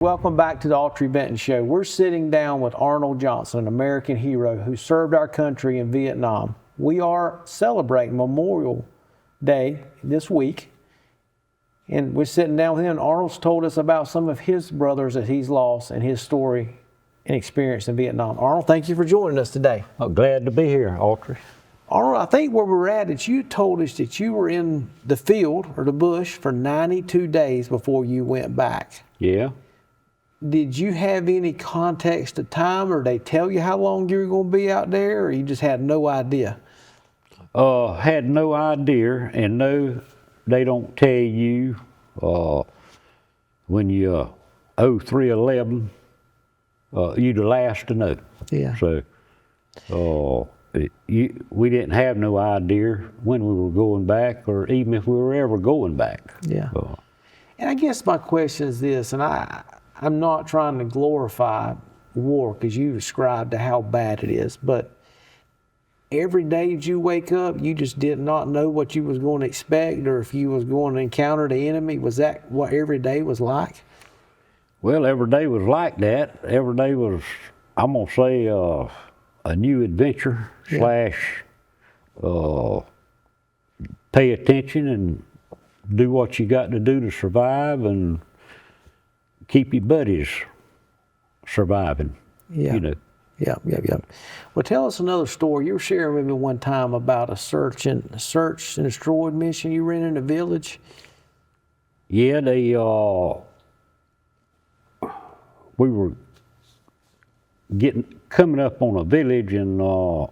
Welcome back to the Autry Benton Show. We're sitting down with Arnold Johnson, an American hero who served our country in Vietnam. We are celebrating Memorial Day this week, and we're sitting down with him. Arnold's told us about some of his brothers that he's lost and his story and experience in Vietnam. Arnold, thank you for joining us today. Oh, glad to be here, Autry. Arnold, I think where we're at is you told us that you were in the field or the bush for 92 days before you went back. Yeah. Did you have any context of time, or they tell you how long you were going to be out there, or you just had no idea? Had no idea, and no, they don't tell you when you 0311, you're the last to know. Yeah. So we didn't have no idea when we were going back, or even if we were ever going back. Yeah. And I guess my question is this, and I'm not trying to glorify war because you described how bad it is, but every day that you wake up, you just did not know what you was going to expect or if you was going to encounter the enemy. Was that what every day was like? Well, every day was like that. Every day was, I'm going to say, a new adventure slash pay attention and do what you got to do to survive and keep your buddies surviving. Yeah. You know. Yeah. Well, tell us another story. You were sharing with me one time about a search and destroy mission you ran in a village. Yeah, we were coming up on a village, and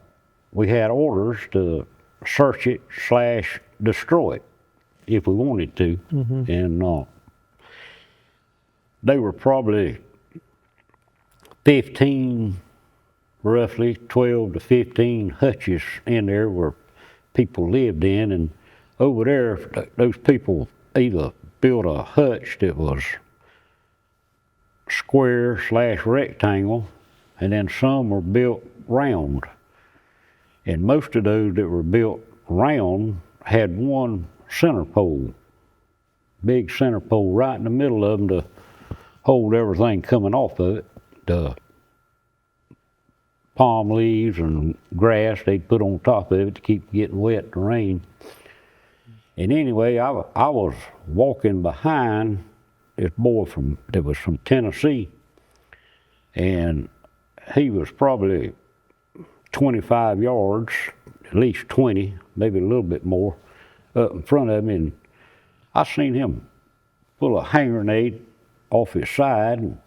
we had orders to search it slash destroy it if we wanted to. Mm-hmm. And they were probably 15, roughly 12 to 15 hutches in there where people lived in, and over there, those people either built a hutch that was square slash rectangle, and then some were built round. And most of those that were built round had one center pole, big center pole right in the middle of them to hold everything coming off of it. The palm leaves and grass they put on top of it to keep getting wet in the rain. And anyway, I was walking behind this boy that was from Tennessee, and he was probably 25 yards, at least 20, maybe a little bit more, up in front of me, and I seen him pull a hand grenade off his side, and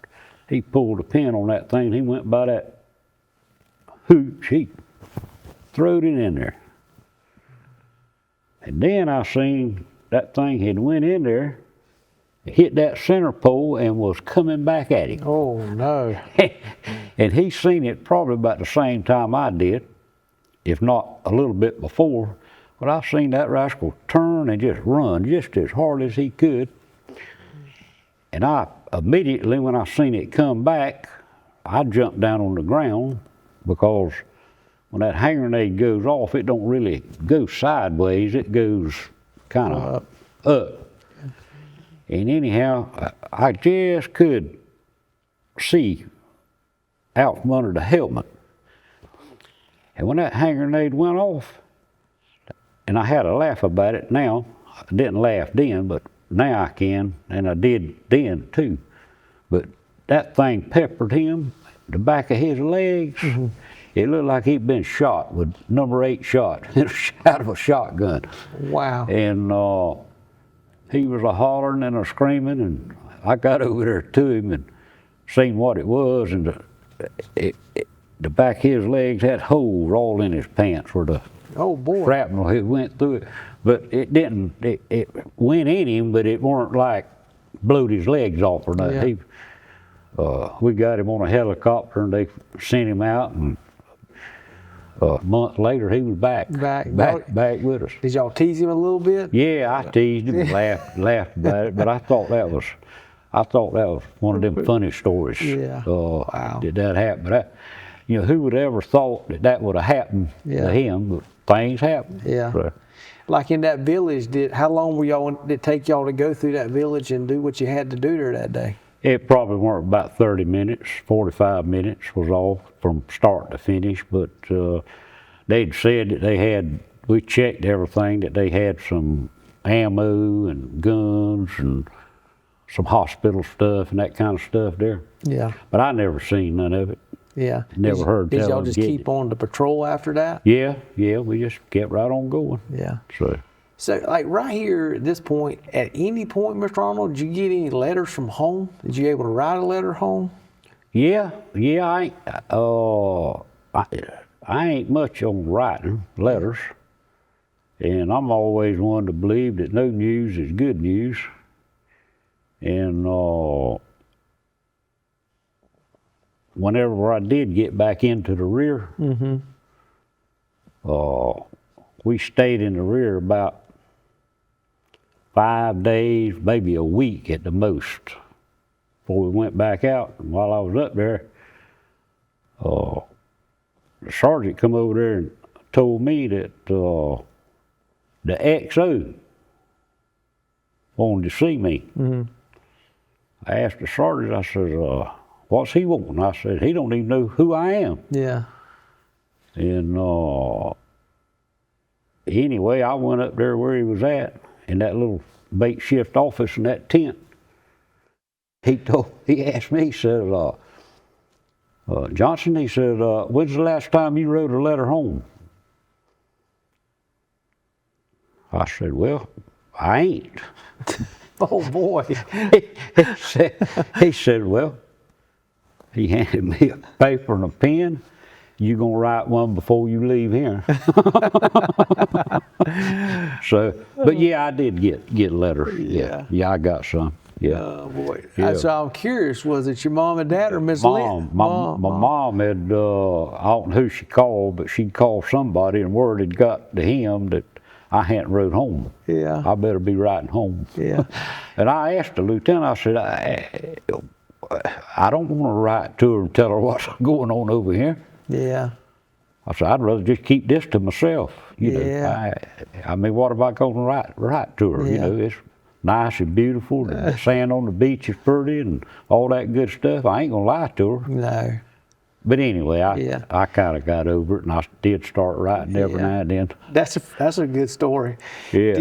he pulled a pin on that thing. He went by that hooch, he throwed it in there. And then I seen that thing had went in there, hit that center pole, and was coming back at him. Oh, no. And he seen it probably about the same time I did, if not a little bit before. But I seen that rascal turn and just run just as hard as he could. And I immediately, when I seen it come back, I jumped down on the ground, because when that hand grenade goes off, it don't really go sideways, it goes kind of up. And anyhow, I just could see out from under the helmet. And when that hand grenade went off, and I had to laugh about it now, I didn't laugh then, but now I can, and I did then too. But that thing peppered him, the back of his legs. Mm-hmm. It looked like he'd been shot with number 8 shot out of a shotgun. Wow. And he was a hollering and a screaming, and I got over there to him and seen what it was, and the back of his legs had holes all in his pants where the shrapnel had went through it. But it didn't, it went in him, but it weren't like blowed his legs off or nothing. Yeah. We got him on a helicopter, and they sent him out, and a month later he was back with us. Did y'all tease him a little bit? Yeah, I teased him and laughed about it, but I thought that was one of them funny stories. Yeah. Wow. Did that happen? But who would ever thought that would have happened to him? But things happen. Yeah. So, like in that village, how long did it take y'all to go through that village and do what you had to do there that day? It probably weren't about 30 minutes, 45 minutes was all from start to finish, but they'd said that they had, we checked everything, that they had some ammo and guns and some hospital stuff and that kind of stuff there. Yeah. But I never seen none of it. Yeah. Never heard Did tell y'all of just getting keep on the patrol after that? Yeah, we just kept right on going. Yeah. So So, like right here at this point, at any point, Mr. Arnold, did you get any letters from home? Did you able to write a letter home? yeah, I ain't much on writing letters, and I'm always one to believe that no news is good news. And whenever I did get back into the rear, we stayed in the rear about 5 days, maybe a week at the most, before we went back out. And while I was up there, the sergeant come over there and told me that the XO wanted to see me. I asked the sergeant, I said, what's he wanting? I said, he don't even know who I am. Yeah. And anyway, I went up there where he was at, in that little makeshift office in that tent. He asked me, he said, Johnson, he said, when's the last time you wrote a letter home? I said, well, I ain't. Oh boy. he said, well, he handed me a paper and a pen. You gonna write one before you leave here. So, but yeah, I did get letters. Yeah. Yeah, I got some. Yeah. Oh boy. Yeah. So I'm curious, was it your mom and dad or Miss Mom, Lynn? my mom had, I don't know who she called, but she'd called somebody and word had got to him that I hadn't wrote home. Yeah. I better be writing home. Yeah. And I asked the lieutenant, I said, I don't want to write to her and tell her what's going on over here. Yeah. I said, I'd rather just keep this to myself. You Yeah. know, I mean, what am I going to write to her? Yeah. You know, it's nice and beautiful. The sand on the beach is pretty and all that good stuff. I ain't going to lie to her. No. But anyway, Yeah. I kind of got over it, and I did start writing every Yeah. now and then. That's a good story. Yeah.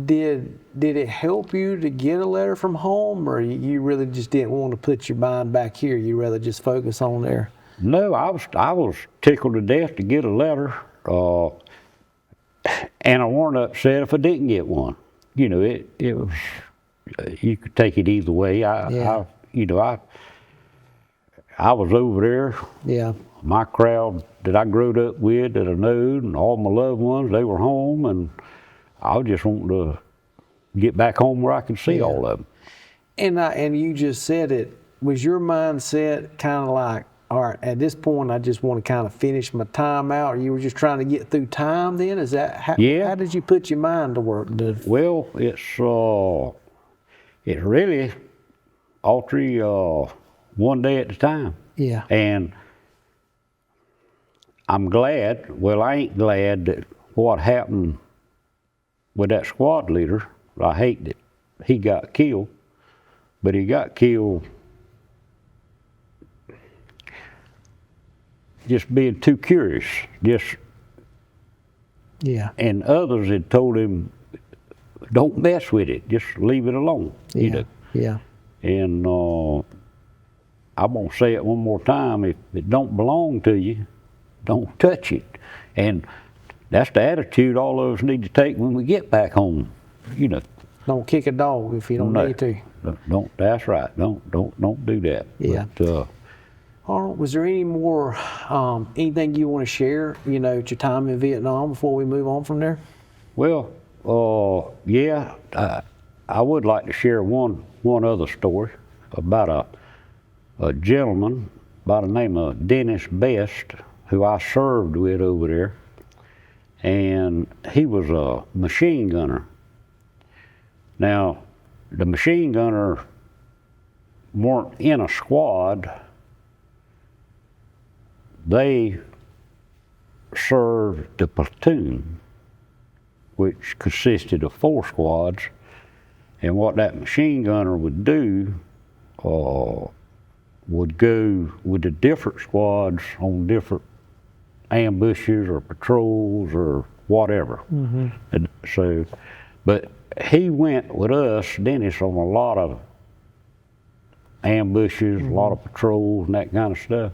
Did it help you to get a letter from home, or you really just didn't want to put your mind back here? You rather just focus on there? No, I was tickled to death to get a letter, and I weren't upset if I didn't get one. You know, it was, you could take it either way. I was over there. Yeah. My crowd that I growed up with, that I knowed, and all my loved ones, they were home, and I was just wanting to get back home where I could see all of them. And you just said it. Was your mindset kind of like, all right, at this point, I just want to kind of finish my time out, or you were just trying to get through time then? Is that how, Yeah. How did you put your mind to work? Well, it's really, Autry, one day at a time. Yeah. And I'm glad, well, I ain't glad that what happened with that squad leader. I hate that he got killed, but he got killed just being too curious. Yeah. And others had told him, don't mess with it, just leave it alone. Yeah. You know. Yeah. And I'm gonna say it one more time: if it don't belong to you, don't touch it. And that's the attitude all of us need to take when we get back home. You know. Don't kick a dog if you don't need to. Don't. That's right. Don't do that. Yeah. But, Arnold, was there any more, anything you want to share, you know, at your time in Vietnam before we move on from there? well, yeah, I would like to share one other story about a gentleman by the name of Dennis Best, who I served with over there, and he was a machine gunner. Now, the machine gunner weren't in a squad. They served the platoon, which consisted of 4 squads. And what that machine gunner would do, would go with the different squads on different ambushes or patrols or whatever. And so, but he went with us, Dennis, on a lot of ambushes, a lot of patrols and that kind of stuff.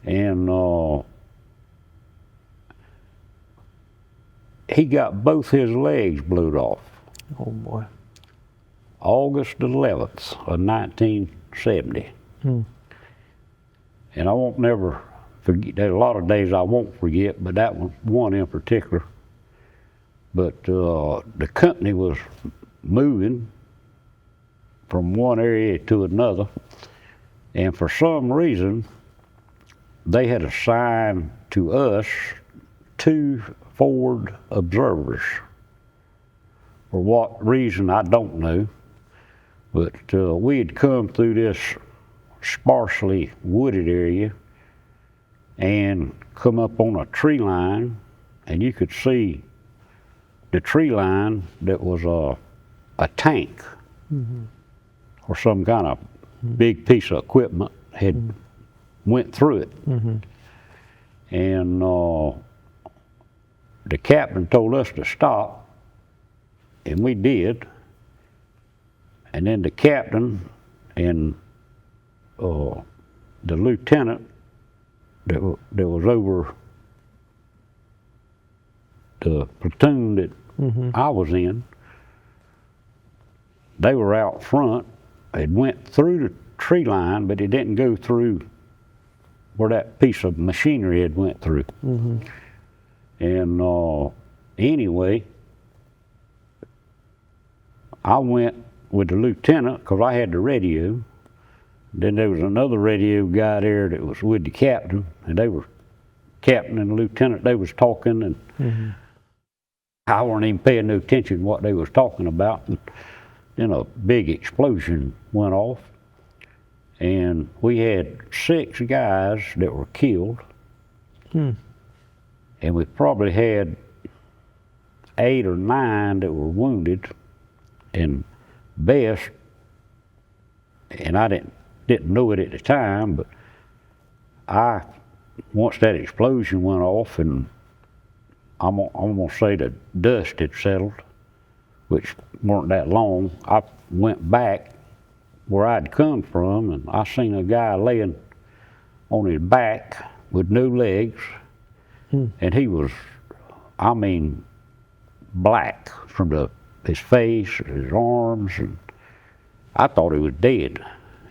And he got both his legs blew off. Oh boy. August 11th of 1970. And I won't never forget, there's a lot of days I won't forget, but that one in particular. But the company was moving from one area to another, and for some reason, they had assigned to us 2 forward observers. For what reason, I don't know, but we had come through this sparsely wooded area and come up on a tree line, and you could see the tree line that was a tank or some kind of big piece of equipment had went through it. And the captain told us to stop, and we did. And then the captain and the lieutenant that was over the platoon that I was in, they were out front. It went through the tree line, but it didn't go through where that piece of machinery had went through. And anyway, I went with the lieutenant because I had the radio. Then there was another radio guy there that was with the captain, and they were, captain and lieutenant, they was talking, and I wasn't even paying no attention to what they was talking about. And then a big explosion went off, and we had 6 guys that were killed, and we probably had 8 or 9 that were wounded, and best, and I didn't know it at the time, but once that explosion went off, and I'm gonna say the dust had settled, which weren't that long, I went back where I'd come from, and I seen a guy laying on his back with no legs, and he was, I mean, black from his face, his arms, and I thought he was dead.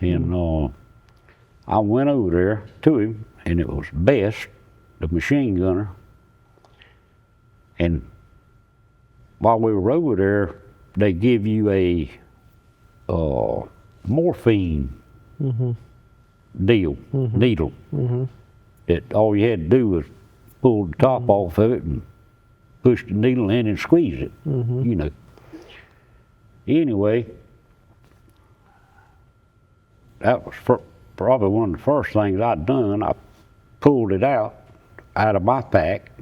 And I went over there to him, and it was Best, the machine gunner. And while we were over there, they give you a morphine deal, needle, that all you had to do was pull the top off of it and push the needle in and squeeze it, you know. Anyway, that was probably one of the first things I'd done. I pulled it out of my pack,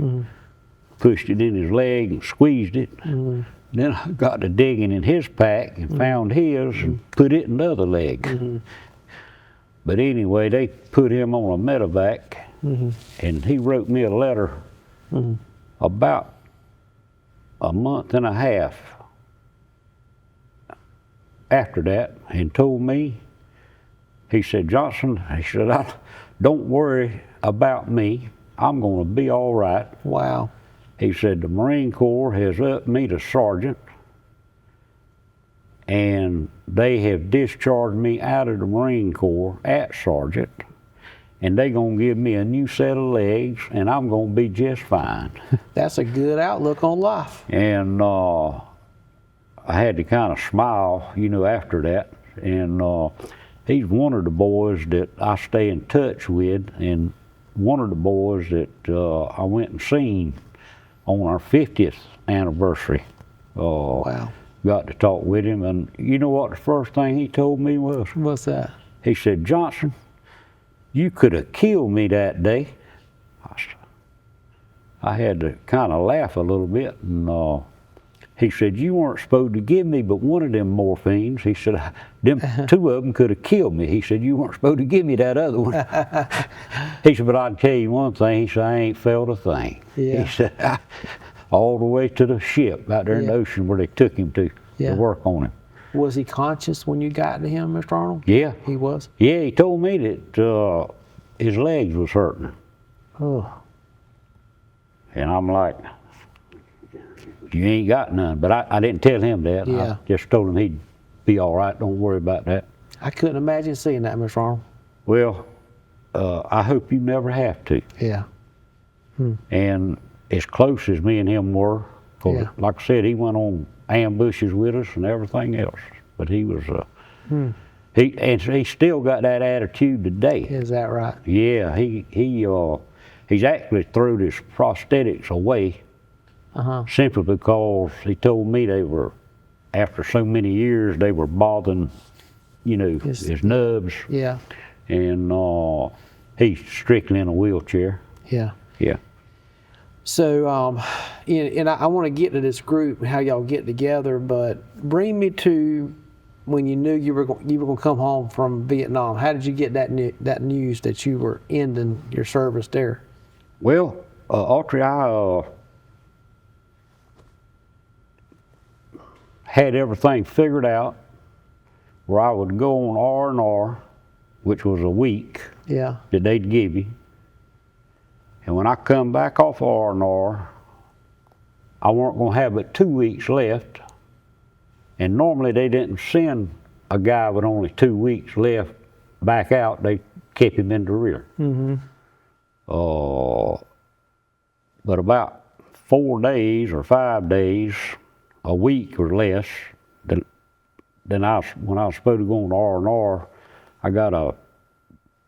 pushed it in his leg and squeezed it. Then I got to digging in his pack and found his and put it in the other leg. But anyway, they put him on a medevac, and he wrote me a letter about a month and a half after that, and told me, he said, Johnson, he said, don't worry about me. I'm going to be all right. Wow. He said, the Marine Corps has upped me to sergeant, and they have discharged me out of the Marine Corps at sergeant, and they're going to give me a new set of legs, and I'm going to be just fine. That's a good outlook on life. And I had to kind of smile, you know, after that. And he's one of the boys that I stay in touch with, and one of the boys that I went and seen on our 50th anniversary. Wow. Got to talk with him, and you know what the first thing he told me was? What's that? He said, Johnson, you could have killed me that day. I had to kind of laugh a little bit, and He said, you weren't supposed to give me but one of them morphines. He said, them two of them could have killed me. He said, you weren't supposed to give me that other one. He said, but I can tell you one thing. He said, I ain't felt a thing. Yeah. He said, all the way to the ship out there in the ocean where they took him to work on him. Was he conscious when you got to him, Mr. Arnold? Yeah. He was? Yeah, he told me that his legs was hurting. Oh. And I'm like, you ain't got none. But I didn't tell him that. Yeah. I just told him he'd be all right. Don't worry about that. I couldn't imagine seeing that, Mr. Arnold. Well, I hope you never have to. Yeah. And as close as me and him were, 'cause like I said, he went on ambushes with us and everything else. But he was, he still got that attitude today. Is that right? Yeah, he's actually threw his prosthetics away. Simply because he told me they were, after so many years, they were bothering, his nubs. Yeah. And he's strictly in a wheelchair. Yeah. Yeah. So, and I want to get to this group, how y'all get together, but bring me to when you knew you were going to come home from Vietnam. How did you get that news that you were ending your service there? Well, Autry, I had everything figured out where I would go on R&R, which was a week Yeah. that they'd give you. And when I come back off R&R, I weren't going to have but 2 weeks left. And normally they didn't send a guy with only 2 weeks left back out. They kept him in the rear. But about 4 days or 5 days, a week or less, then when I was supposed to go on R&R, I got a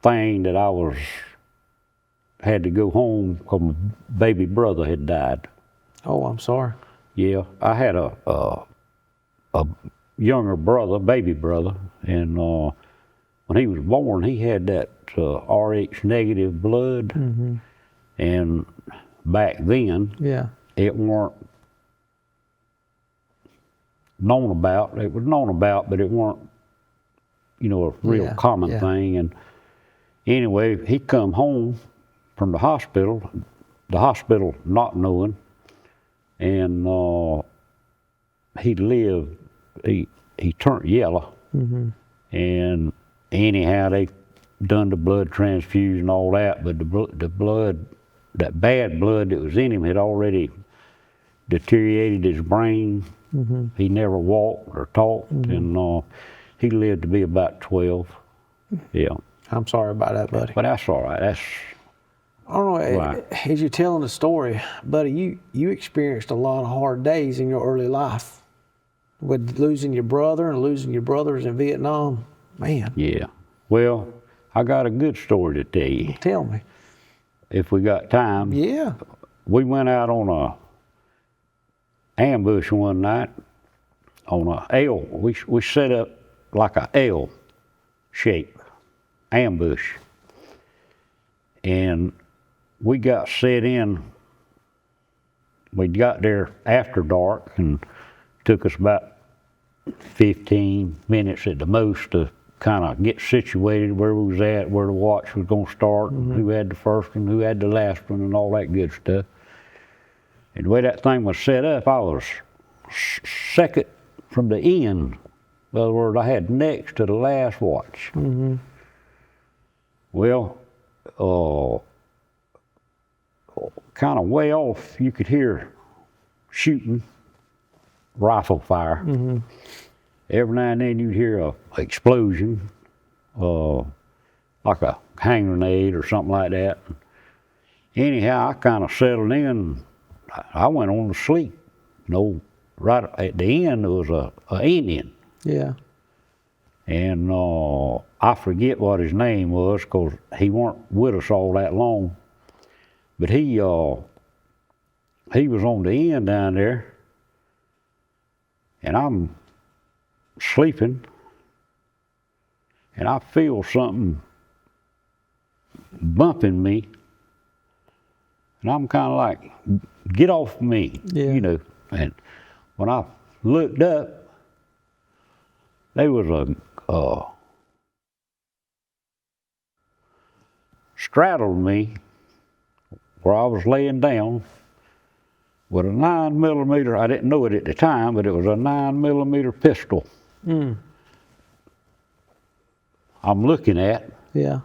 thing that had to go home because my baby brother had died. Oh, I'm sorry. Yeah, I had a younger brother, baby brother, and when he was born, he had that Rh negative blood, and back then, it weren't known about. It was known about, but it weren't, a real common thing. And anyway, he come home from the hospital not knowing, and he lived. He turned yellow, and anyhow they done the blood transfusion and all that, but the blood, that bad blood that was in him had already deteriorated his brain. He never walked or talked, and he lived to be about 12. Yeah. I'm sorry about that, buddy. But that's all right. That's. I don't know, Right. as you're telling the story, buddy, you experienced a lot of hard days in your early life with losing your brother and losing your brothers in Vietnam. Man. Yeah. Well, I got a good story to tell you. Tell me. If we got time. Yeah. We went out on a ambush one night on a L. We set up like a L shape ambush. And we got set in. We got there after dark, and took us about 15 minutes at the most to kind of get situated where we was at, where the watch was going to start, and who had the first one, who had the last one, and all that good stuff. And the way that thing was set up, I was second from the end. In other words, I had next to the last watch. Well, kind of way off, you could hear shooting, rifle fire. Every now and then you'd hear a explosion, like a hand grenade or something like that. Anyhow, I kind of settled in. I went on to sleep. Right at the end there was a Indian. Yeah. And I forget what his name was because he weren't with us all that long. But he was on the end down there, and I'm sleeping, and I feel something bumping me, and I'm kind of like, get off me, Yeah. And when I looked up, there was a straddled me where I was laying down with a 9mm. I didn't know it at the time, but it was a 9mm pistol. I'm looking at. Yeah.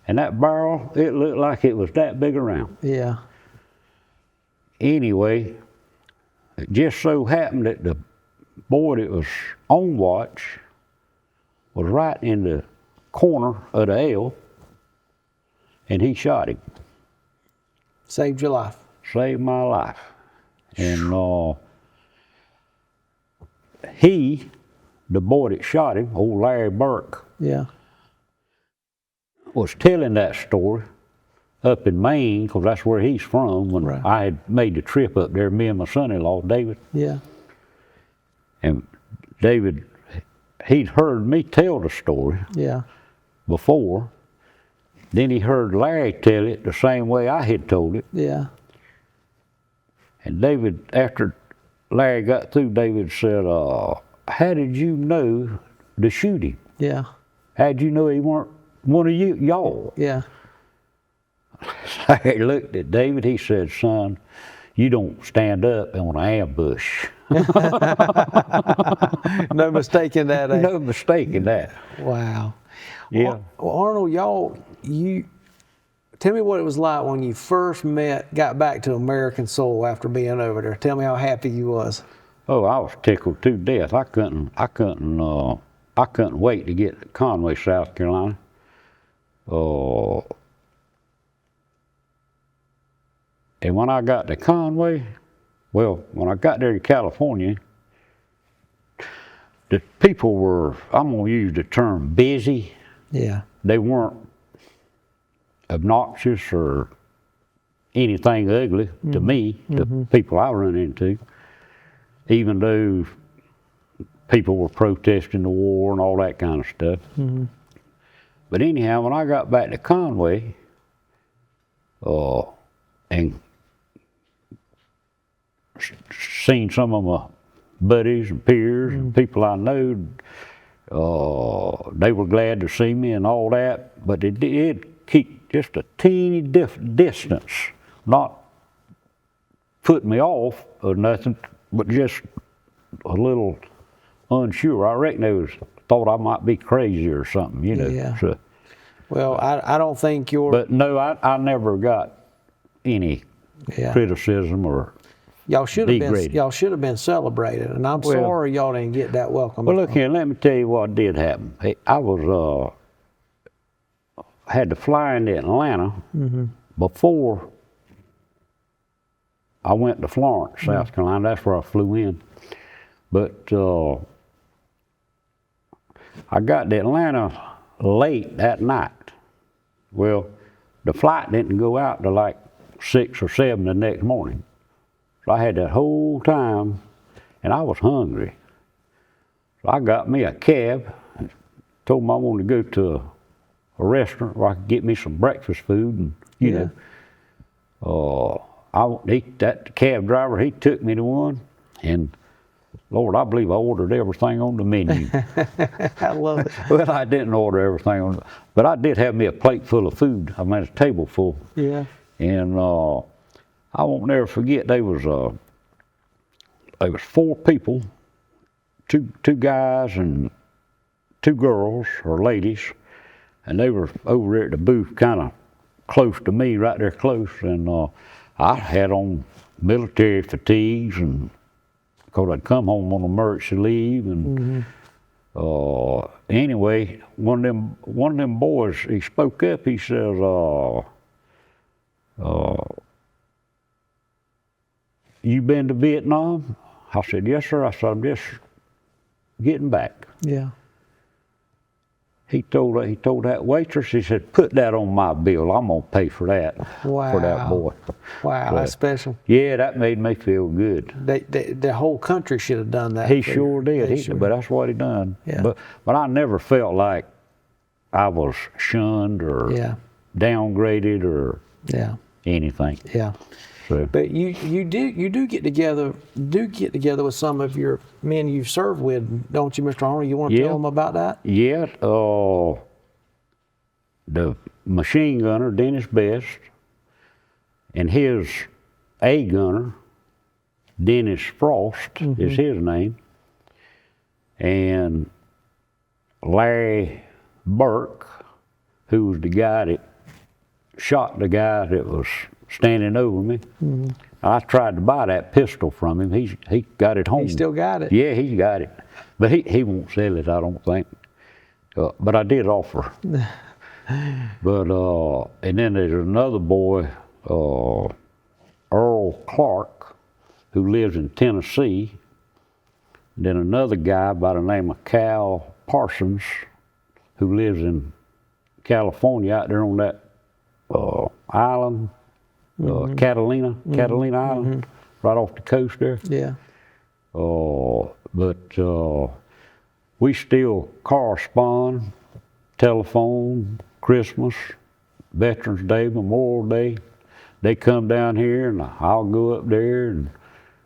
And that barrel, it looked like it was that big around. Yeah. Anyway, it just so happened that the boy that was on watch was right in the corner of the L, and he shot him. Saved your life. Saved my life. And the boy that shot him, old Larry Burke, Yeah. was telling that story up in Maine, because that's where he's from, when Right. I had made the trip up there, me and my son-in-law, David. Yeah. And David, he'd heard me tell the story Yeah. before. Then he heard Larry tell it the same way I had told it. Yeah. And David, after Larry got through, David said, how did you know to shoot him? Yeah. How'd you know he weren't one of y'all? Yeah. Larry looked at David, he said, son, you don't stand up on an ambush. No mistaking that. Eh? No mistaking that. Wow. Yeah. Well, Arnold, tell me what it was like when you first got back to American soil after being over there. Tell me how happy you was. Oh, I was tickled to death. I couldn't wait to get to Conway, South Carolina. And when I got to Conway, when I got there to California, the people were, I'm gonna use the term busy. Yeah. They weren't obnoxious or anything ugly to me, the people I run into, even though people were protesting the war and all that kind of stuff. But anyhow, when I got back to Conway, and seen some of my buddies and peers and people I know, they were glad to see me and all that, but it did keep just a teeny distance, not put me off or nothing, but just a little unsure. I reckon they thought I might be crazy or something, you know. Yeah. So, Well, I don't think you're. but no, I never got any criticism or Y'all should degraded. have been celebrated, and I'm sorry y'all didn't get that welcome. Well, look here, let me tell you what did happen. Hey, I was had to fly into Atlanta before I went to Florence, South Carolina. That's where I flew in. But I got to Atlanta late that night. Well, the flight didn't go out till like 6 or 7 the next morning. So I had that whole time, and I was hungry. So I got me a cab, told them I wanted to go to a restaurant where I could get me some breakfast food, and you know. That cab driver, he took me to one, and Lord, I believe I ordered everything on the menu. I love it. Well, I didn't order everything on, but I did have me a plate full of food. I mean, a table full. Yeah. And I won't never forget. There was 4 people, two guys and 2 girls or ladies, and they were over there at the booth, kind of close to me, right there close. And I had on military fatigues, and because I'd come home on emergency leave, and anyway, one of them boys, he spoke up. He says, "You been to Vietnam?" I said, "Yes, sir." I said, "I'm just getting back." Yeah. He told that waitress, he said, "Put that on my bill. I'm gonna pay for that." Wow. For that boy. Wow, So, that's special. Yeah, that made me feel good. The whole country should have done that. He sure did. Sure. But that's what he done. Yeah. But I never felt like I was shunned or downgraded or anything. Yeah. So. But you do get together with some of your men you've served with, don't you, Mr. Arnold? You want to tell them about that? Yeah, the machine gunner, Dennis Best, and his A gunner, Dennis Frost is his name, and Larry Burke, who was the guy that shot the guy that was standing over me. I tried to buy that pistol from him. He got it home. He still got it? Yeah, he's got it. But he won't sell it, I don't think. But I did offer. But, and then there's another boy, Earl Clark, who lives in Tennessee. Then another guy by the name of Cal Parsons, who lives in California, out there on that island, Catalina Island, right off the coast there. Yeah. But we still correspond, telephone, Christmas, Veterans Day, Memorial Day. They come down here and I'll go up there and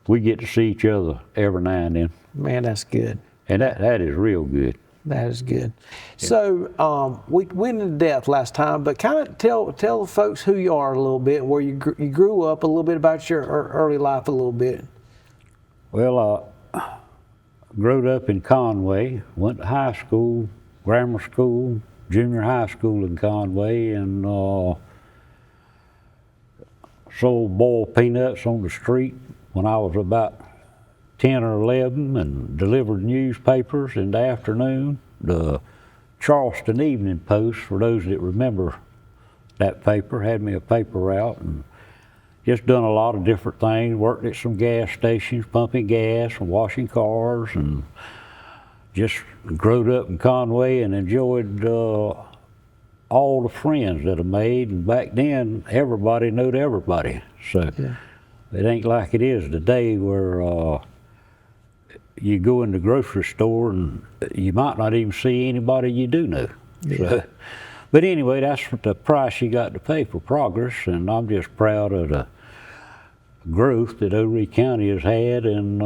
we get to see each other every now and then. Man, that's good. And that is real good. That is good. Yeah. So we went into depth last time, but kind of tell the folks who you are a little bit, where you grew up, a little bit about your early life a little bit. Well, grew up in Conway, went to high school, grammar school, junior high school in Conway, and sold boiled peanuts on the street when I was about 10 or 11, and delivered newspapers in the afternoon. The Charleston Evening Post, for those that remember that paper, had me a paper route, and just done a lot of different things. Worked at some gas stations, pumping gas and washing cars, and just growed up in Conway and enjoyed all the friends that I made. And back then, everybody knowed everybody. So yeah. It ain't like it is today, where you go in the grocery store and you might not even see anybody you do know. Yeah. So, but anyway, that's the price you got to pay for progress, and I'm just proud of the growth that Autry County has had, and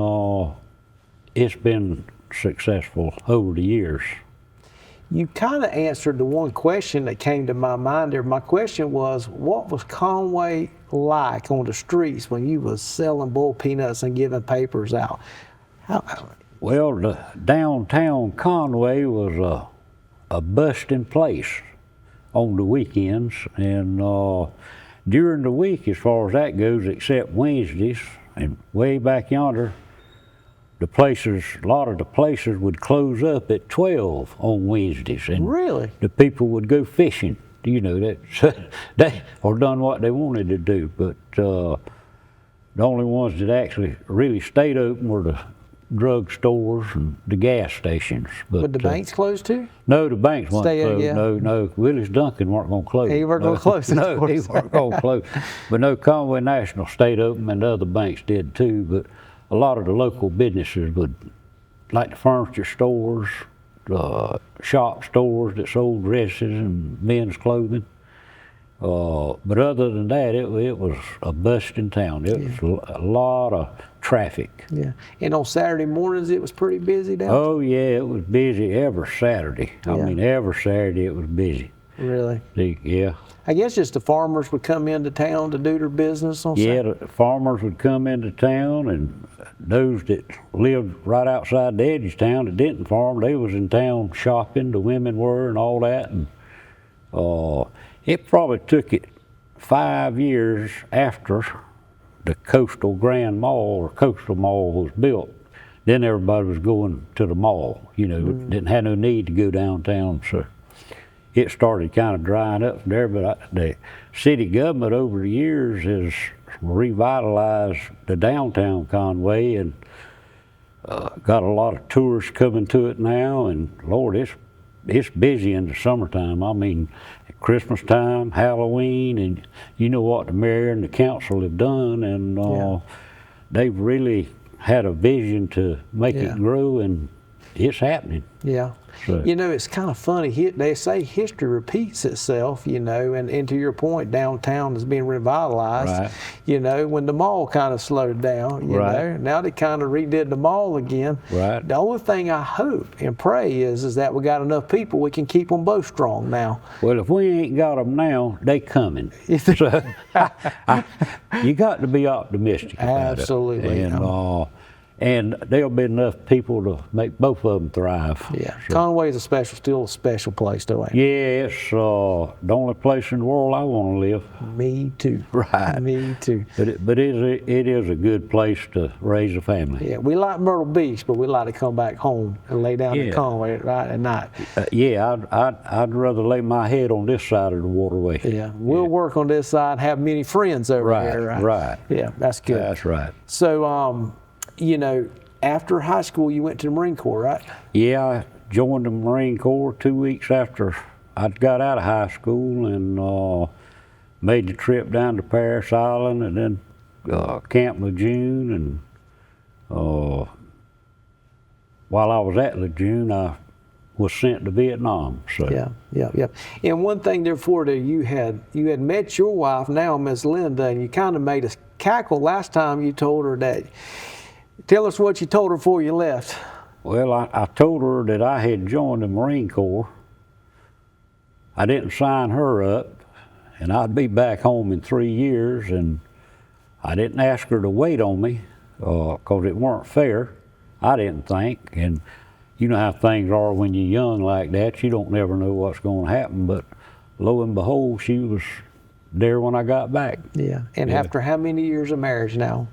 it's been successful over the years. You kind of answered the one question that came to my mind there. My question was, what was Conway like on the streets when you was selling boiled peanuts and giving papers out? Well, the downtown Conway was a busting place on the weekends, and during the week, as far as that goes, except Wednesdays, and way back yonder, a lot of the places would close up at 12 on Wednesdays, and really, the people would go fishing. You know, that or done what they wanted to do, but the only ones that actually really stayed open were the drug stores and the gas stations. But the banks closed too? No, the banks weren't closed. Yeah. No. Willis Duncan weren't going to close. He weren't going to close. No, he weren't going to close. But no, Conway National stayed open, and the other banks did too. But a lot of the local businesses would, like the furniture stores, shop stores that sold dresses and men's clothing. But other than that, it was a busting town. It was a lot of traffic. Yeah. And on Saturday mornings, it was pretty busy down there? Oh, yeah, it was busy every Saturday. I mean, every Saturday it was busy. Really? Yeah. I guess just the farmers would come into town to do their business on Saturday? Yeah, the farmers would come into town, and those that lived right outside the edge of town that didn't farm, they was in town shopping, the women were, and all that. And it probably took it 5 years after the Coastal Grand Mall or Coastal Mall was built. Then everybody was going to the mall, you know, didn't have no need to go downtown. So it started kind of drying up from there, but the city government over the years has revitalized the downtown Conway, and got a lot of tourists coming to it now, and Lord, it's busy in the summertime. I mean, at Christmas time, Halloween, and you know what the mayor and the council have done, and they've really had a vision to make it grow, and it's happening. Yeah. So- You know, it's kind of funny. They say history repeats itself, you know, and to your point, downtown is being revitalized. Right. You know, when the mall kind of slowed down, you Right. know, now they kind of redid the mall again. Right. The only thing I hope and pray is that we got enough people, we can keep them both strong now. Well, if we ain't got them now, they coming. So you got to be optimistic about Absolutely. it. And there'll be enough people to make both of them thrive. Yeah. So, Conway's still a special place, though, ain't it? yeah, it's the only place in the world I want to live. Me too. Right. Me too. But it is a good place to raise a family. Yeah, we like Myrtle Beach, but we like to come back home and lay down in Yeah. Conway right at night. Yeah, I'd rather lay my head on this side of the waterway. Yeah, we'll work on this side and have many friends over Right, here. right. Yeah, that's good. That's right. So, you know, after high school, you went to the Marine Corps, right? Yeah, I joined the Marine Corps 2 weeks after I got out of high school, and made the trip down to Paris Island and then Camp Lejeune. And while I was at Lejeune, I was sent to Vietnam. So Yeah. And one thing, therefore, that you had met your wife now, Miss Linda, and you kind of made us cackle last time you told her that. Tell us what you told her before you left. Well, I told her that I had joined the Marine Corps. I didn't sign her up, and I'd be back home in 3 years, and I didn't ask her to wait on me because it weren't fair, I didn't think. And you know how things are when you're young like that. You don't never know what's going to happen, but lo and behold, she was there when I got back. Yeah. And Yeah. after how many years of marriage now?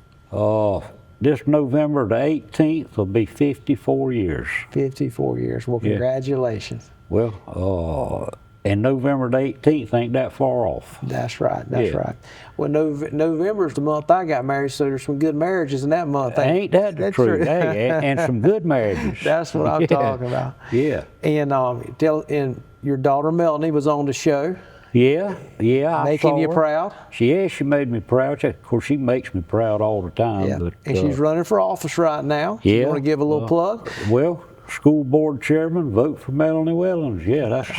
This November the 18th will be 54 years. 54 years. Well, Yeah. congratulations. Well, and November the 18th ain't that far off. That's right. That's Yeah. right. Well, November's the month I got married, so there's some good marriages in that month. Ain't that the That's truth? true. Hey, and some good marriages. That's what I'm Yeah. talking about. Yeah. And and your daughter Melanie was on the show, Yeah. I making saw you her. proud. She made me proud. Of course, she makes me proud all the time. Yeah. But, And she's running for office right now. yeah. You want to give a little plug? Well, school board chairman, vote for Melanie Wellens. Yeah, that's.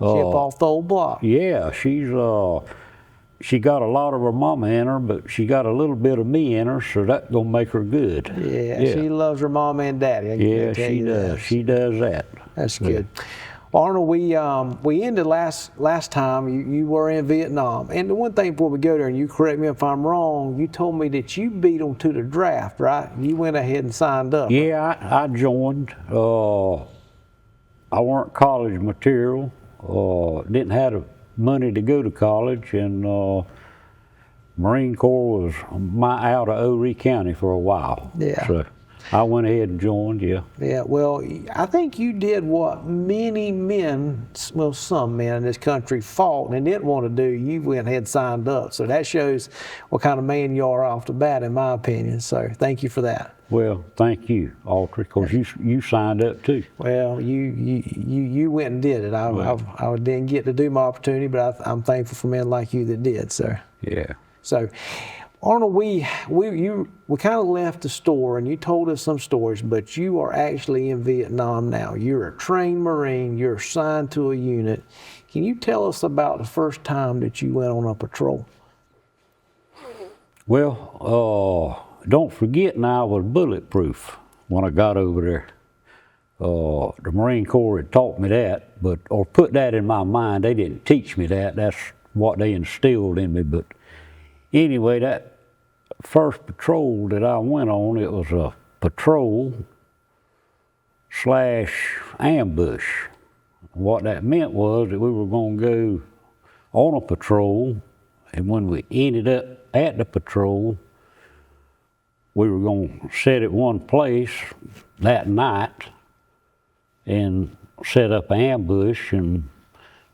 Chip off the old block. Yeah, she got a lot of her mama in her, but she got a little bit of me in her, so that's gonna make her good. Yeah, she loves her mom and daddy. I can Yeah, tell she you that. does. She does that. That's good. Arnold, we ended last time you were in Vietnam, and the one thing before we go there, and you correct me if I'm wrong, you told me that you beat them to the draft, right? You went ahead and signed up. Yeah, I joined. I weren't college material. Didn't have the money to go to college, and Marine Corps was out of Autry County for a while. Yeah. So I went ahead and joined. Yeah. Yeah, well, I think you did what many men, well, some men in this country fought and didn't want to do. You went ahead and signed up. So that shows what kind of man you are off the bat, in my opinion. So thank you for that. Well, thank you, Autry, because you signed up too. Well, you went and did it. I didn't get to do my opportunity, but I'm thankful for men like you that did, sir. Yeah. So, Arnold, we kind of left the store and you told us some stories, but you are actually in Vietnam now. You're a trained Marine. You're assigned to a unit. Can you tell us about the first time that you went on a patrol? Well, don't forget now I was bulletproof when I got over there. The Marine Corps had taught me that, or put that in my mind. They didn't teach me that. That's what they instilled in me. But anyway, that first patrol that I went on, it was a patrol / ambush. What that meant was that we were going to go on a patrol, and when we ended up at the patrol, we were going to sit at one place that night and set up an ambush and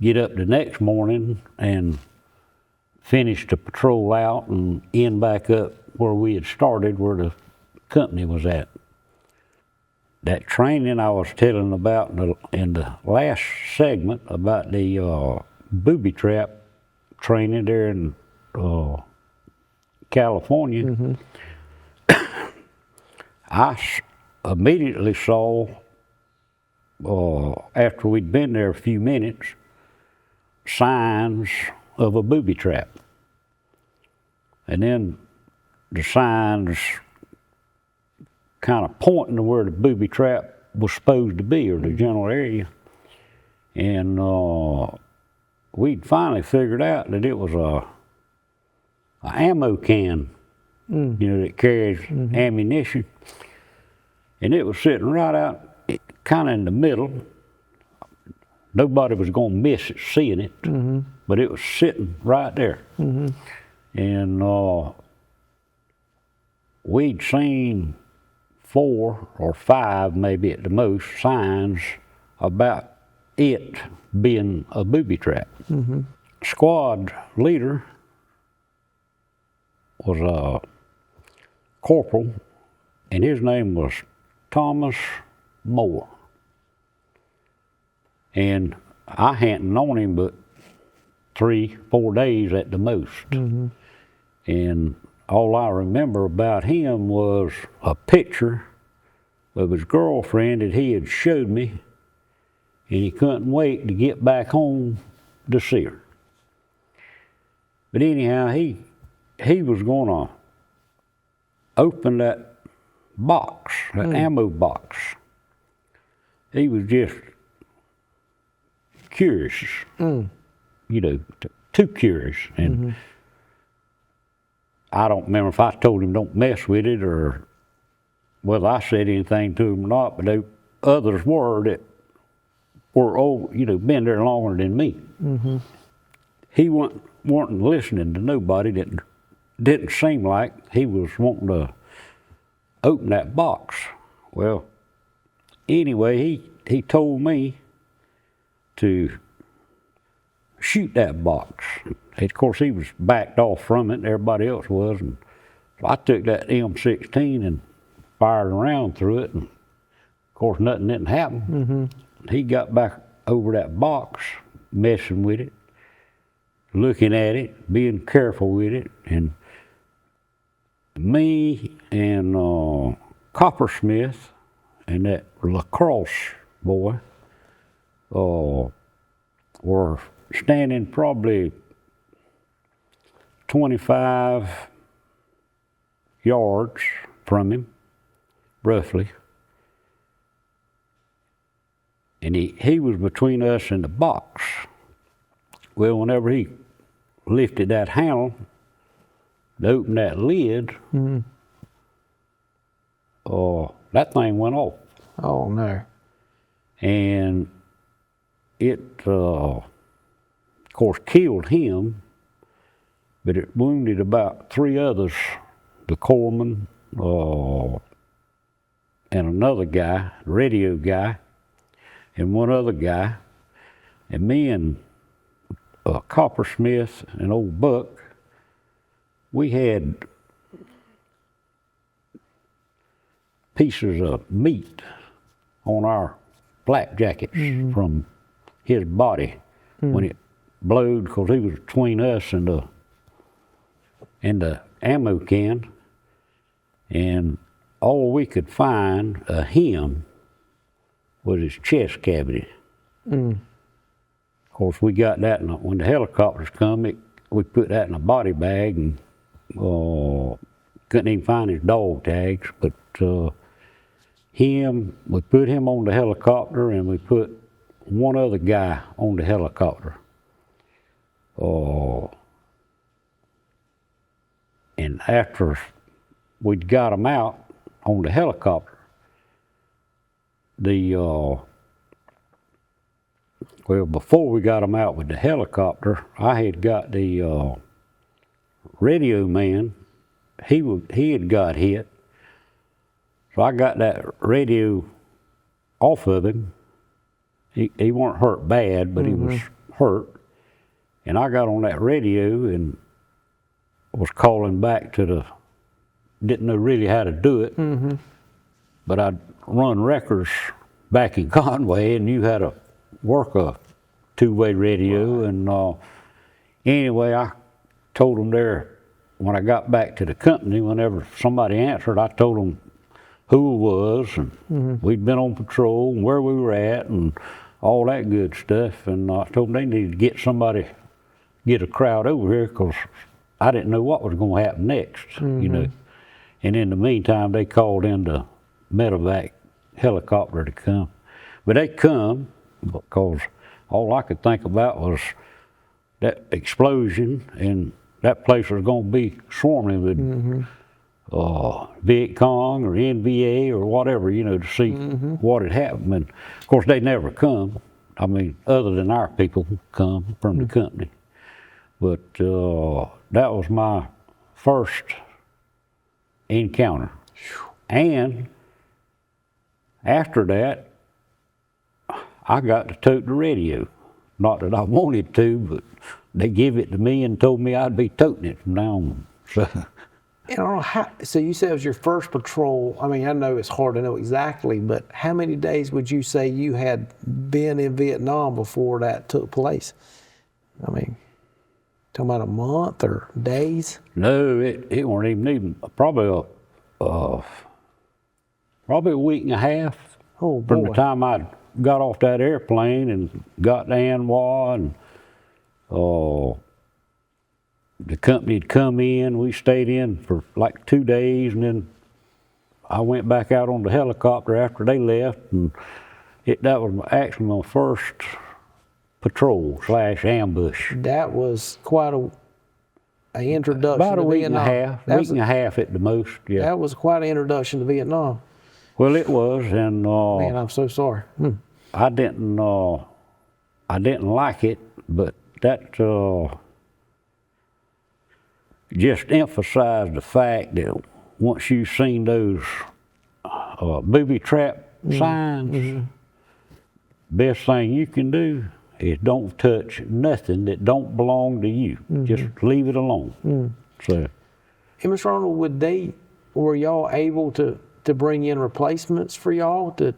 get up the next morning and finish the patrol out and end back up where we had started, where the company was at. That training I was telling about in the last segment about the booby trap training there in California, I immediately saw after we'd been there a few minutes, signs of a booby trap. And then the signs kind of pointing to where the booby trap was supposed to be, or the general area. And we'd finally figured out that it was a ammo can, that carries ammunition. And it was sitting right out kind of in the middle. Nobody was going to miss it seeing it, but it was sitting right there. And we'd seen 4 or 5, maybe at the most, signs about it being a booby trap. Squad leader was a corporal, and his name was Thomas Moore. And I hadn't known him but 3-4 days at the most. And all I remember about him was a picture of his girlfriend that he had showed me, and he couldn't wait to get back home to see her. But anyhow, he was going to open that box, that ammo box. He was just curious, too curious. And I don't remember if I told him don't mess with it, or whether I said anything to him or not, but others were that were old, been there longer than me. He wasn't listening to nobody. Didn't seem like he was wanting to open that box. Well, anyway, he told me to shoot that box. Of course, he was backed off from it, everybody else was, and so I took that M16 and fired around through it, and of course nothing didn't happen. He got back over that box, messing with it, looking at it, being careful with it, and me and Coppersmith and that lacrosse boy were standing probably 25 yards from him, roughly. And he was between us and the box. Well, whenever he lifted that handle to open that lid, that thing went off. Oh, no. And it, of course, killed him, but it wounded about 3 others, the corpsman, and another guy, radio guy, and 1 other guy. And me and Coppersmith and old Buck, we had pieces of meat on our black jackets from his body when it blowed, because he was between us and the ammo can, and all we could find of him was his chest cavity. Of course, we got that when the helicopters come. We put that in a body bag, and couldn't even find his dog tags. But we put him on the helicopter, and we put 1 other guy on the helicopter. And after we'd got him out on the helicopter, before we got him out with the helicopter, I had got the radio man. He had got hit, so I got that radio off of him. He weren't hurt bad, but he was hurt. And I got on that radio and was calling back to didn't know really how to do it, but I'd run records back in Conway and knew how to work a 2-way radio. And anyway, I told them there, when I got back to the company, whenever somebody answered, I told them who it was, and we'd been on patrol and where we were at and all that good stuff. And I told them they needed to get a crowd over here because I didn't know what was going to happen next, you know. And in the meantime, they called in the medevac helicopter to come. But they come because all I could think about was that explosion, and that place was going to be swarming with Viet Cong or NVA or whatever, you know, to see what had happened. And of course, they never come. I mean, other than our people come from the company. But that was my first encounter. And after that, I got to tote the radio. Not that I wanted to, but they gave it to me and told me I'd be toting it from now on. So. And I don't know how, so you said it was your first patrol. I mean, I know it's hard to know exactly, but how many days would you say you had been in Vietnam before that took place? I mean, talking about a month or days? No, it weren't even probably a week and a half. Oh, boy. From the time I got off that airplane and got to Anwar, and the company had come in. We stayed in for like 2 days, and then I went back out on the helicopter after they left, and that was actually my first patrol / ambush. That was quite a introduction About a to week Vietnam. and a half, week and a half at the most, yeah. That was quite an introduction to Vietnam. Well, it was, and Man, I'm so sorry. I didn't like it, but that just emphasized the fact that once you've seen those booby trap signs, best thing you can do is don't touch nothing that don't belong to you. Just leave it alone. So, Hey, Mr. Arnold, were y'all able to bring in replacements for y'all to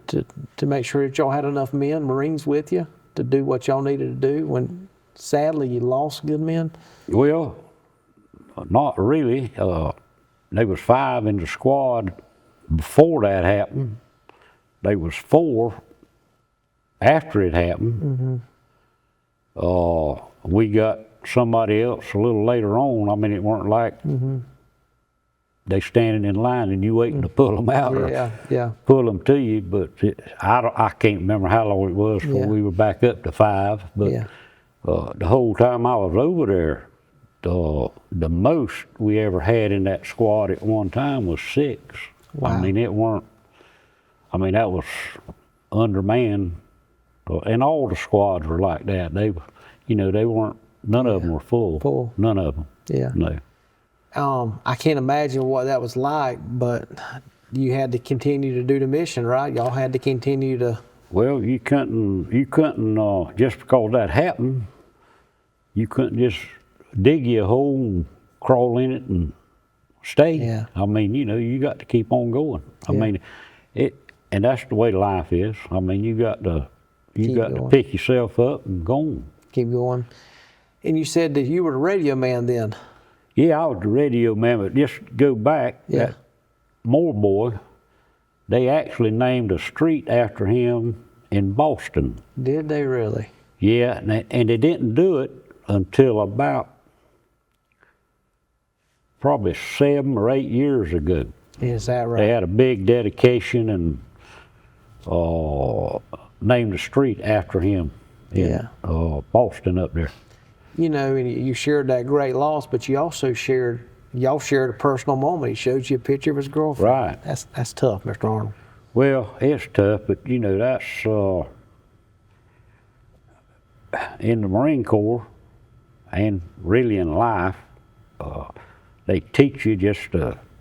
make sure that y'all had enough men, Marines with you to do what y'all needed to do when sadly you lost good men? well, not really. There was 5 in the squad before that happened. There was 4 after it happened. We got somebody else a little later on. I mean, it weren't like they standing in line and you waiting to pull them out or pull them to you. But I can't remember how long it was before we were back up to 5. But the whole time I was over there, the most we ever had in that squad at one time was 6. Wow. I mean, that was undermanned. And all the squads were like that. They weren't, none of them were full. None of them. Yeah. No. I can't imagine what that was like, but you had to continue to do the mission, right? Y'all had to continue to. Well, you couldn't just because that happened, you couldn't just dig you a hole and crawl in it and stay. Yeah. I mean, you got to keep on going. I mean, and that's the way life is. I mean, you got to pick yourself up and go on. Keep going. And you said that you were the radio man then. Yeah, I was the radio man, but just go back, that Moore boy, they actually named a street after him in Boston. Did they really? Yeah, and they didn't do it until about probably 7 or 8 years ago. Is that right? They had a big dedication and named a street after him in Boston up there. And you shared that great loss, but you also shared a personal moment. He showed you a picture of his girlfriend. Right. That's tough, Mr. Arnold. Well, it's tough, but that's in the Marine Corps and really in life, they teach you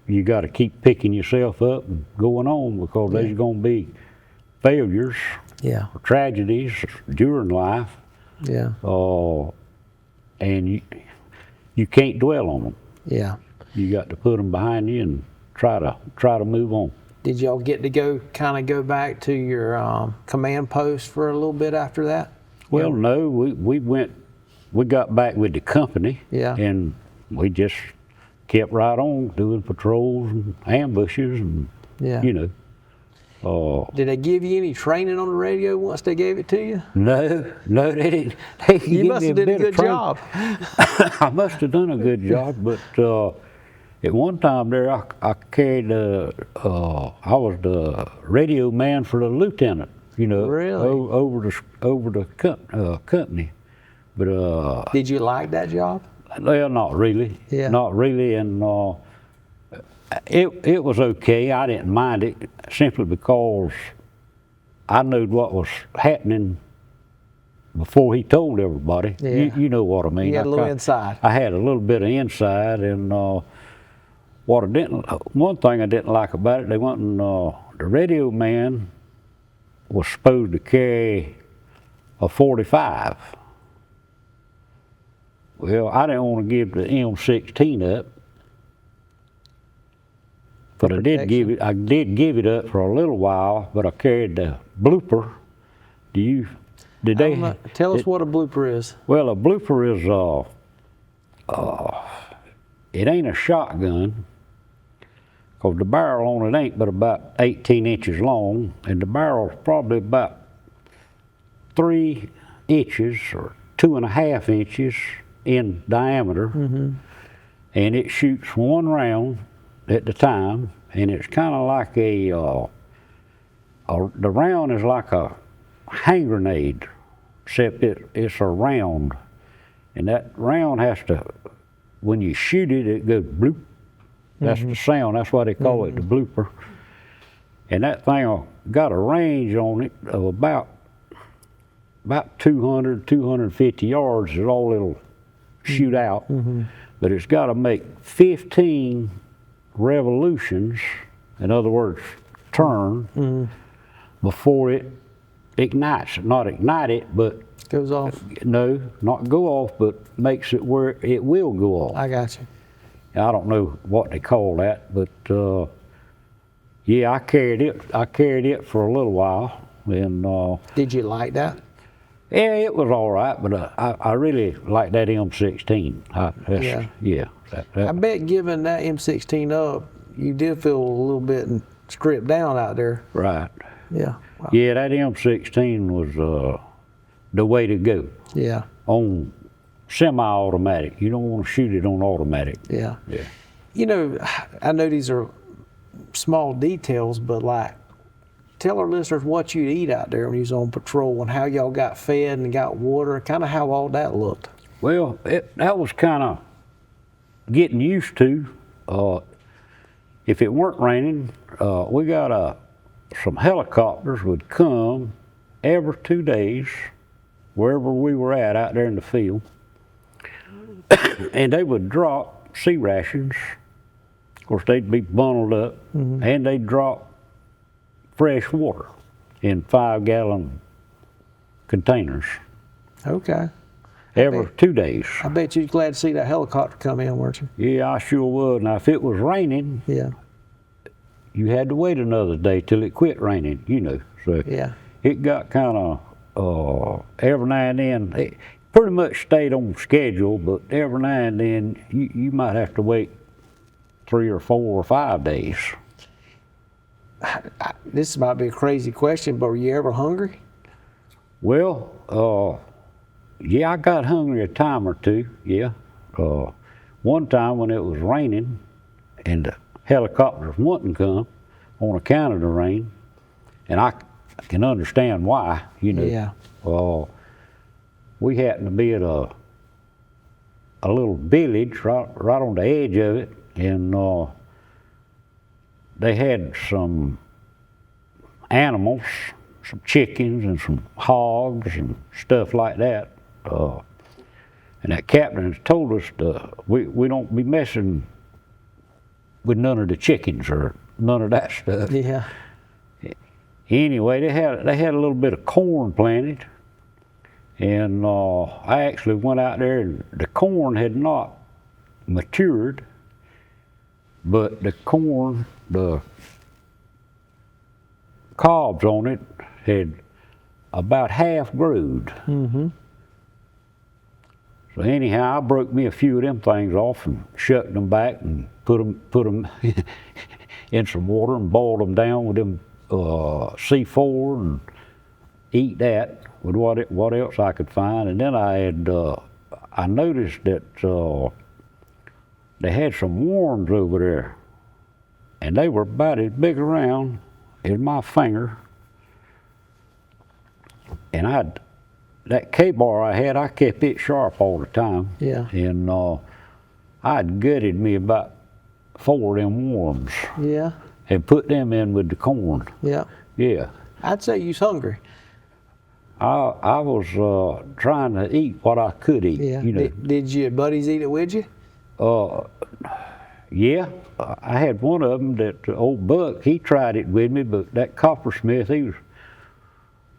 you got to keep picking yourself up and going on because there's going to be failures or tragedies during life. Yeah. And you can't dwell on them. Yeah. You got to put them behind you and try to move on. Did y'all get to go back to your command post for a little bit after that? Well, no, we got back with the company. Yeah. And we just kept right on doing patrols and ambushes and Yeah. You know. Did they give you any training on the radio once they gave it to you? No, they didn't. They You must have did a good job. I must have done a good job, but at one time there, I carried. I was the radio man for the lieutenant. You know, Really? over the company. But Did you like that job? well, not really. Yeah. Not really, and it was okay. I didn't mind it simply because I knew what was happening before he told everybody. Yeah. You know what I mean. You had a little inside. I had a little bit of inside, and one thing I didn't like about it, they wasn't the radio man was supposed to carry a 45. Well, I didn't want to give the M16 up, but I did give it up for a little while. But I carried the blooper. Tell us what a blooper is. Well, a blooper is it ain't a shotgun, because the barrel on it ain't but about 18 inches long, and the barrel's probably about 3 inches or 2.5 inches in diameter, and it shoots one round at the time, and it's kind of like the round is like a hand grenade, except it's a round, and that round has to, when you shoot it, it goes bloop. That's the sound. That's why they call it the blooper. And that thing got a range on it of about 200, 250 yards is all it'll shoot out. But it's got to make 15 revolutions, in other words, turn, before it ignites. Not ignite it, but Goes off. no, not go off, but makes it where it will go off. I got you. I don't know what they call that, but yeah, I carried it for a little while, and Did you like that? yeah, it was all right. But I really like that M16. I bet giving that M16 up, you did feel a little bit stripped down out there. Right. Yeah. Wow. Yeah, that M16 was the way to go. Yeah. On semi-automatic. You don't want to shoot it on automatic. Yeah. Yeah. You know, I know these are small details, but like, tell our listeners what you'd eat out there when you was on patrol and how y'all got fed and got water, kind of how all that looked. Well, that was kind of getting used to. If it weren't raining, we got some helicopters would come every 2 days, wherever we were at out there in the field, and they would drop sea rations. Of course, they'd be bundled up, and they'd drop fresh water in 5-gallon containers. Okay. Every 2 days. I bet you was glad to see that helicopter come in, weren't you? Yeah, I sure was. Now, if it was raining, Yeah. you had to wait another day till it quit raining, you know. So Yeah. it got kind of, every now and then, it pretty much stayed on schedule, but every now and then you might have to wait 3 or 4 or 5 days. This might be a crazy question, but were you ever hungry? Well, yeah, I got hungry a time or two, yeah. One time when it was raining and the helicopters wouldn't come on account of the rain, and I can understand why, you know. Yeah. We happened to be at a little village right on the edge of it, and they had some animals, some chickens and some hogs and stuff like that. And that captain has told us we don't be messing with none of the chickens or none of that stuff. Yeah. Anyway, they had a little bit of corn planted, and I actually went out there, and the corn had not matured, but the corn, the cobs on it had about half growed. So anyhow, I broke me a few of them things off and shucked them back and put them in some water and boiled them down with them C4 and eat that with what else I could find. And then I noticed that they had some worms over there, and they were about as big around as my finger. And that K-bar I had, I kept it sharp all the time. Yeah. And I'd gutted me about 4 of them worms. Yeah. And put them in with the corn. Yeah. Yeah. I'd say you's hungry. I was trying to eat what I could eat. Yeah. You know. Did your buddies eat it with you? Yeah. I had one of them that old Buck, he tried it with me, but that Coppersmith, he was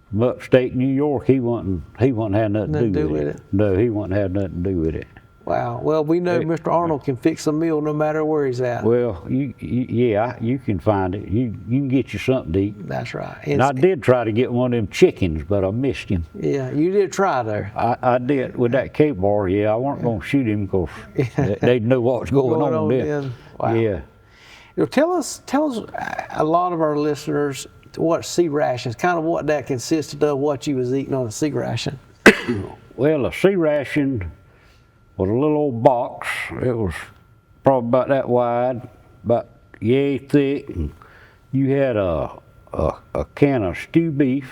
from upstate New York. He wasn't had nothing to do with it. No, he wasn't had nothing to do with it. Wow. Well, we know Mr. Arnold can fix a meal no matter where he's at. Well, you can find it. You can get you something to eat. That's right. And I did try to get one of them chickens, but I missed him. Yeah, you did try there. I did with that K-bar. Yeah, I wasn't going to shoot him because they'd know what was going on then. Wow. Yeah. You know, tell us a lot of our listeners what C rations, kind of what that consisted of, what you was eating on a C ration. Well, a C ration was a little old box. It was probably about that wide, about yay thick. And you had a can of stew beef,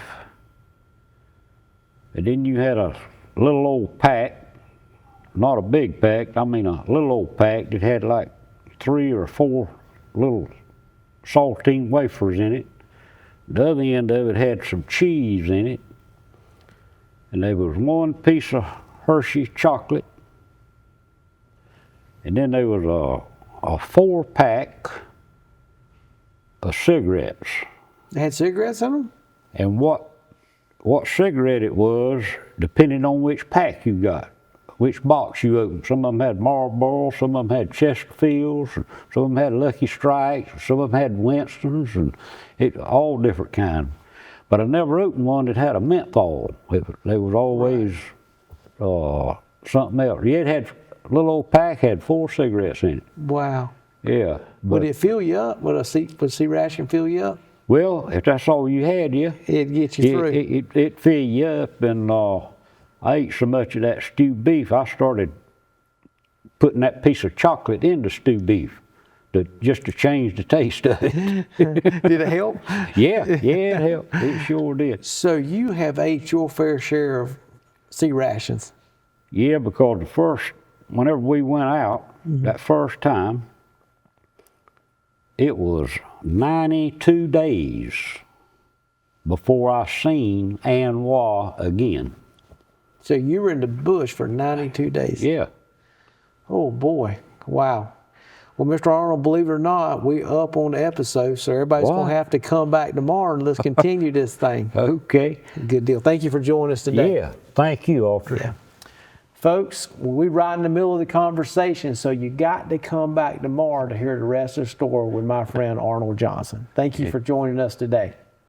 and then you had a little old pack, not a big pack, I mean a little old pack that had like 3 or 4 little saltine wafers in it. The other end of it had some cheese in it, and there was 1 piece of Hershey chocolate. And then there was a 4-pack of cigarettes. They had cigarettes in them? And what cigarette it was, depending on which pack you got, which box you opened. Some of them had Marlboro, some of them had Chesterfields, some of them had Lucky Strikes, some of them had Winstons, and all different kinds. But I never opened one that had a menthol. There was always something else. Yeah, it had. A little old pack had 4 cigarettes in it. Wow. Yeah. Would it fill you up? Would C ration fill you up? Well, if that's all you had, yeah. It'd get you through. It'd fill you up, and I ate so much of that stewed beef, I started putting that piece of chocolate in the stewed beef just to change the taste of it. Did it help? Yeah, it helped. It sure did. So you have ate your fair share of C rations? Yeah, because whenever we went out, that first time, it was 92 days before I seen Anwa again. So you were in the bush for 92 days? Yeah. Oh boy, wow. Well, Mr. Arnold, believe it or not, we up on the episode, so everybody's going to have to come back tomorrow and let's continue this thing. Okay. Good deal. Thank you for joining us today. Yeah, thank you, Autry. Yeah. Folks, we're right in the middle of the conversation, so you got to come back tomorrow to hear the rest of the story with my friend Arnold Johnson. Thank you for joining us today.